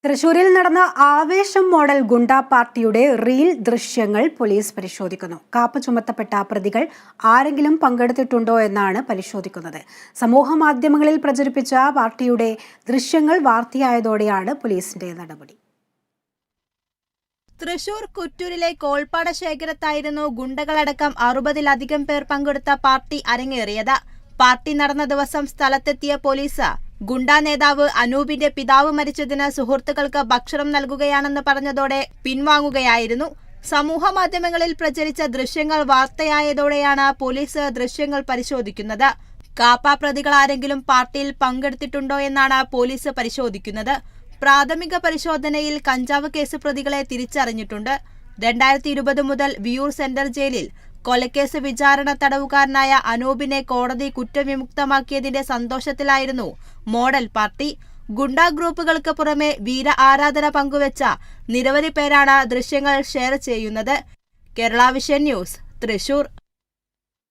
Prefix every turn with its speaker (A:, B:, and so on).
A: തൃശൂരിൽ നടന്ന ആവേശം മോഡൽ ഗുണ്ടാ പാർട്ടിയുടെ റീൽ ദൃശ്യങ്ങൾ പോലീസ് പരിശോധിക്കുന്നു. കാപ്പ ചുമത്തപ്പെട്ട പ്രതികൾ ആരെങ്കിലും പങ്കെടുത്തിട്ടുണ്ടോ എന്നാണ് പരിശോധിക്കുന്നത്. സമൂഹ മാധ്യമങ്ങളിൽ പ്രചരിപ്പിച്ച പാർട്ടിയുടെ ദൃശ്യങ്ങൾ വാർത്തയായതോടെയാണ് പോലീസിന്റെ നടപടി.
B: തൃശൂർ കുറ്റൂരിലെ കോൾപ്പാടശേഖരത്തായിരുന്നു ഗുണ്ടകളടക്കം 60-ലധികം പേർ പങ്കെടുത്ത പാർട്ടി അരങ്ങേറിയത്. പാർട്ടി നടന്ന ദിവസം സ്ഥലത്തെത്തിയ പോലീസ് ഗുണ്ടാ നേതാവ് അനൂപിന്റെ പിതാവ് മരിച്ചതിന് സുഹൃത്തുക്കൾക്ക് ഭക്ഷണം നൽകുകയാണെന്ന് പറഞ്ഞതോടെ പിൻവാങ്ങുകയായിരുന്നു. സമൂഹ മാധ്യമങ്ങളിൽ പ്രചരിച്ച ദൃശ്യങ്ങൾ വാർത്തയായതോടെയാണ് പോലീസ് ദൃശ്യങ്ങൾ പരിശോധിക്കുന്നത്. കാപ്പ പ്രതികൾ ആരെങ്കിലും പാർട്ടിയിൽ പങ്കെടുത്തിട്ടുണ്ടോ എന്നാണ് പോലീസ് പരിശോധിക്കുന്നത്. പ്രാഥമിക പരിശോധനയിൽ കഞ്ചാവ് കേസ് പ്രതികളെ തിരിച്ചറിഞ്ഞിട്ടുണ്ട്. 2020 മുതൽ വിയൂർ സെൻട്രൽ ജയിലിൽ കൊലക്കേസ് വിചാരണ തടവുകാരനായ അനൂപിനെ കോടതി കുറ്റവിമുക്തമാക്കിയതിന്റെ സന്തോഷത്തിലായിരുന്നു മോഡൽ പാർട്ടി. ഗുണ്ടാ ഗ്രൂപ്പുകൾക്ക് പുറമെ വീര ആരാധന പങ്കുവെച്ച നിരവധി പേരാണ് ദൃശ്യങ്ങൾ ഷെയർ ചെയ്യുന്നത്. Kerala vision news, Thrissur.